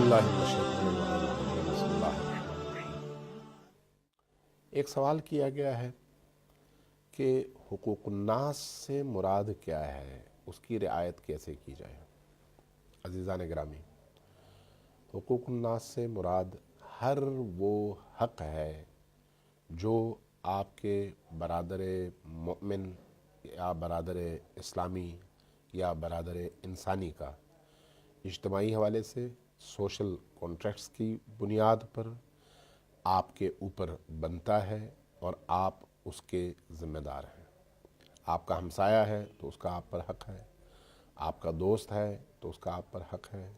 बिल्लाहि मिनश शैतानिर रजीम। बिस्मिल्लाहिर्रहमानिर्रहीम। एक सवाल किया गया है कि हुकूकुन्नास से मुराद क्या है, उसकी रिआयत कैसे की जाए। अज़ीज़ान गिरामी, हुकूकुन्नास से मुराद हर वो हक़ है जो आपके बरादर मोमिन या बरादर इस्लामी या बरादर इंसानी का इज्तमाई हवाले से सोशल कॉन्ट्रैक्ट्स की बुनियाद पर आपके ऊपर बनता है और आप उसके ज़िम्मेदार हैं। आपका हमसाया है तो उसका आप पर हक़ है, आपका दोस्त है तो उसका आप पर हक़ है,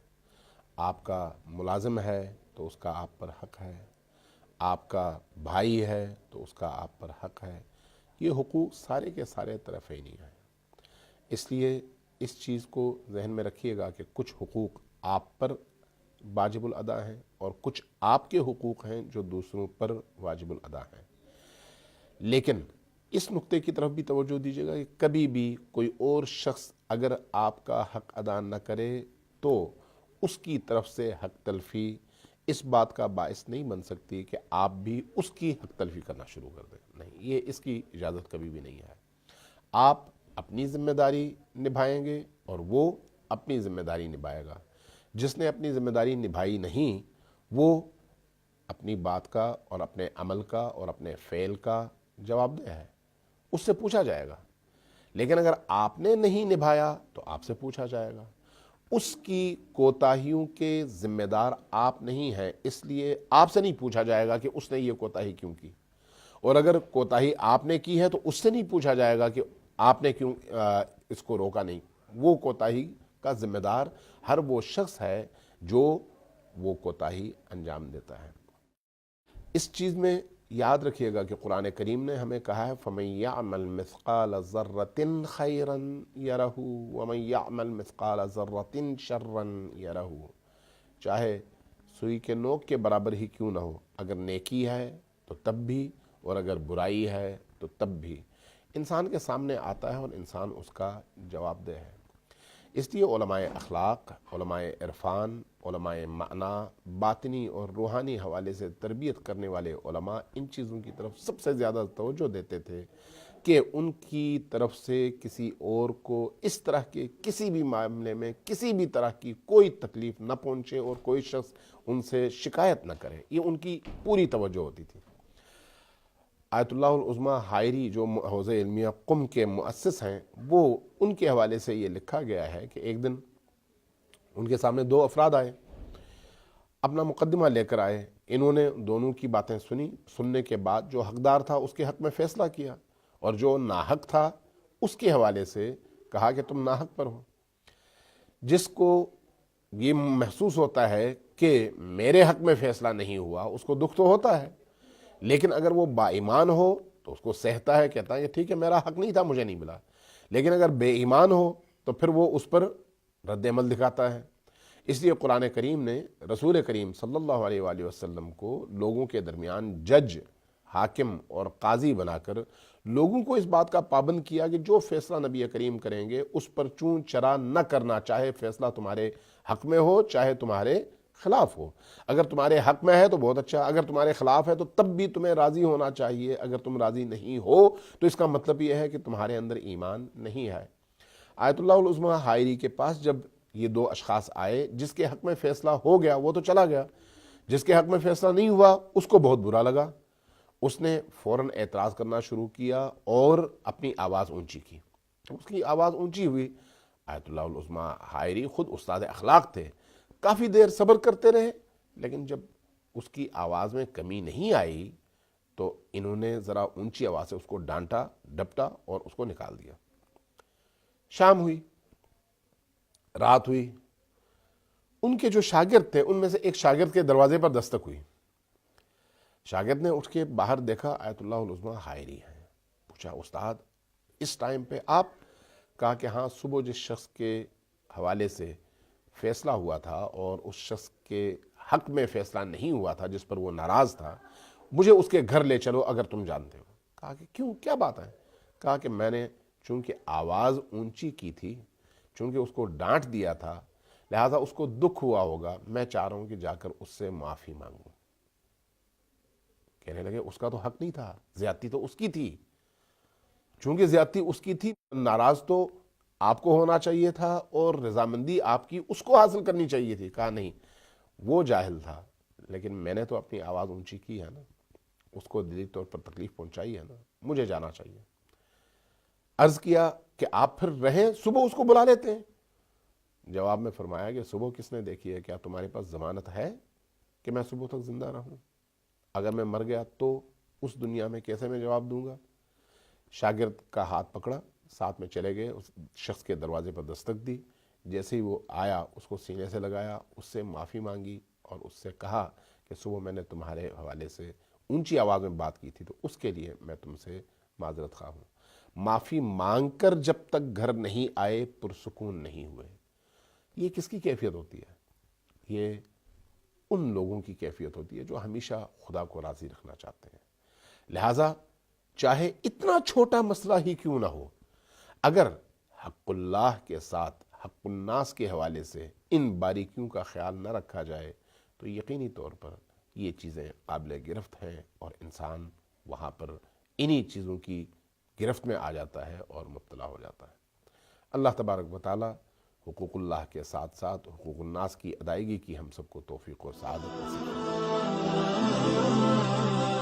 आपका मुलाजिम है तो उसका आप पर हक़ है, आपका भाई है तो उसका आप पर हक़ है। ये हुकूक सारे के सारे तरफ़ैनी हैं। इसलिए इस चीज़ को जहन में रखिएगा कि कुछ हुकूक आप पर वाजिबुल अदा हैं और कुछ आपके हुकूक हैं जो दूसरों पर वाजिबुल अदा हैं। लेकिन इस नुक्ते की तरफ भी तवज्जो दीजिएगा कि कभी भी कोई और शख्स अगर आपका हक़ अदा न करे तो उसकी तरफ से हक़ तलफ़ी इस बात का बाइस नहीं बन सकती कि आप भी उसकी हक़ तलफ़ी करना शुरू कर दें। नहीं, ये इसकी इजाज़त कभी भी नहीं है। आप अपनी ज़िम्मेदारी निभाएंगे और वो अपनी ज़िम्मेदारी निभाएगा। जिसने अपनी ज़िम्मेदारी निभाई नहीं वो अपनी बात का और अपने अमल का और अपने फ़ेल का जवाबदेह है, उससे पूछा जाएगा। लेकिन अगर आपने नहीं निभाया तो आपसे पूछा जाएगा। उसकी कोताहियों के ज़िम्मेदार आप नहीं हैं, इसलिए आपसे नहीं पूछा जाएगा कि उसने ये कोताही क्यों की। और अगर कोताही आपने की है तो उससे नहीं पूछा जाएगा कि आपने क्यों इसको रोका नहीं। वो कोताही का जिम्मेदार हर वो शख्स है जो वो कोताही अंजाम देता है। इस चीज़ में याद रखिएगा कि कुरान करीम ने हमें कहा है फमन यअमल मिस्काल ज़र्रतिन खैरन यरहु वमन यअमल मिस्काल ज़र्रतिन शर्रन यरहु। चाहे सुई के नोक के बराबर ही क्यों ना हो, अगर नेकी है तो तब भी और अगर बुराई है तो तब भी इंसान के सामने आता है और इंसान उसका जवाबदेह है। इसलिए उलमाए अखलाक, उलमाए इरफान, उलमाए माना, बातिनी और रूहानी हवाले से तरबियत करने वाले उलमा इन चीज़ों की तरफ सबसे ज़्यादा तवज्जो देते थे कि उनकी तरफ से किसी और को इस तरह के किसी भी मामले में किसी भी तरह की कोई तकलीफ़ न पहुँचे और कोई शख्स उनसे शिकायत न करे। ये उनकी पूरी तवज्जो होती थी। आयतुल्लाहुल उज़्मा हायरी जो हौज़ इल्मिया क़ुम के मुअस्सिस हैं, वो उनके हवाले से ये लिखा गया है कि एक दिन उनके सामने दो अफराद आए, अपना मुकद्दमा लेकर आए। इन्होंने दोनों की बातें सुनी, सुनने के बाद जो हकदार था उसके हक़ में फ़ैसला किया और जो नाहक था उसके हवाले से कहा कि तुम नाहक पर हो। जिसको ये महसूस होता है कि मेरे हक़ में फ़ैसला नहीं हुआ उसको दुख तो होता है, लेकिन अगर वो बाईमान हो तो उसको सहता है, कहता है ठीक है मेरा हक़ नहीं था, मुझे नहीं मिला। लेकिन अगर बेईमान हो तो फिर वो उस पर रद्द-ए-अमल दिखाता है। इसलिए कुरान करीम ने रसूल करीम सल्लल्लाहु अलैहि वसल्लम को लोगों के दरमियान जज, हाकिम और काजी बनाकर लोगों को इस बात का पाबंद किया कि जो फैसला नबी करीम करेंगे उस पर चूं चरा न करना, चाहे फैसला तुम्हारे हक़ में हो चाहे तुम्हारे खिलाफ हो। अगर तुम्हारे हक़ में है तो बहुत अच्छा, अगर तुम्हारे खिलाफ है तो तब भी तुम्हें राज़ी होना चाहिए। अगर तुम राज़ी नहीं हो तो इसका मतलब यह है कि तुम्हारे अंदर ईमान नहीं है। आयतुल्लाहुल उज़्मा हायरी के पास जब ये दो अशख़ास आए, जिसके हक़ में फ़ैसला हो गया वो तो चला गया, जिसके हक़ में फ़ैसला नहीं हुआ उसको बहुत बुरा लगा। उसने फ़ौरन एतराज़ करना शुरू किया और अपनी आवाज़ ऊँची की। उसकी आवाज़ ऊँची हुई। आयतुल्लाहुल उज़्मा हायरी ख़ुद उस्ताद अखलाक थे, काफ़ी देर सब्र करते रहे, लेकिन जब उसकी आवाज़ में कमी नहीं आई तो इन्होंने ज़रा ऊंची आवाज़ से उसको डांटा, डपटा और उसको निकाल दिया। शाम हुई, रात हुई। उनके जो शागिर्द थे उनमें से एक शागिर्द के दरवाजे पर दस्तक हुई। शागिर्द ने उठ के बाहर देखा, आयतुल्लाहुल उज़्मा हायरी हैं। पूछा उस्ताद इस टाइम पे आप? कहा कि हाँ, सुबह जिस शख्स के हवाले से फ़ैसला हुआ था और उस शख्स के हक़ में फ़ैसला नहीं हुआ था जिस पर वो नाराज़ था, मुझे उसके घर ले चलो अगर तुम जानते हो। कहा कि क्यों, क्या बात है? कहा कि मैंने चूँकि आवाज़ ऊंची की थी, चूँकि उसको डांट दिया था, لہٰذا اس کو دکھ ہوا ہوگا، میں چاہ رہا ہوں کہ جا کر اس سے معافی مانگوں۔ کہنے لگے اس کا تو حق نہیں تھا، زیادتی تو اس کی تھی، چونکہ زیادتی اس کی تھی، ناراض تو آپ کو ہونا چاہیے تھا اور رضامندی آپ کی اس کو حاصل کرنی چاہیے تھی۔ کہا نہیں، وہ جاہل تھا، لیکن میں نے تو اپنی آواز اونچی کی ہے نا، اس کو دلی طور پر تکلیف پہنچائی ہے نا، مجھے جانا چاہیے۔ عرض کیا کہ آپ پھر رہیں، صبح اس کو بلا لیتے ہیں۔ جواب میں فرمایا کہ صبح کس نے دیکھی ہے؟ کیا تمہارے پاس ضمانت ہے کہ میں صبح تک زندہ رہوں؟ اگر میں مر گیا تو اس دنیا میں کیسے میں جواب دوں گا؟ شاگرد کا ہاتھ پکڑا، ساتھ میں چلے گئے، اس شخص کے دروازے پر دستک دی، جیسے ہی وہ آیا اس کو سینے سے لگایا، اس سے معافی مانگی اور اس سے کہا کہ صبح میں نے تمہارے حوالے سے اونچی آواز میں بات کی تھی تو اس کے لیے میں تم سے معذرت خواہ ہوں۔ معافی مانگ کر جب تک گھر نہیں آئے پرسکون نہیں ہوئے۔ یہ کس کی کیفیت ہوتی ہے؟ یہ ان لوگوں کی کیفیت ہوتی ہے جو ہمیشہ خدا کو راضی رکھنا چاہتے ہیں۔ لہٰذا چاہے اتنا چھوٹا مسئلہ ہی کیوں نہ ہو، اگر حق اللہ کے ساتھ حق الناس کے حوالے سے ان باریکیوں کا خیال نہ رکھا جائے تو یقینی طور پر یہ چیزیں قابل گرفت ہیں اور انسان وہاں پر انہی چیزوں کی گرفت میں آ جاتا ہے اور مبتلا ہو جاتا ہے۔ اللہ تبارک و تعالی حقوق اللہ کے ساتھ ساتھ حقوق الناس کی ادائیگی کی ہم سب کو توفیق و سعادت نصیب فرمائے۔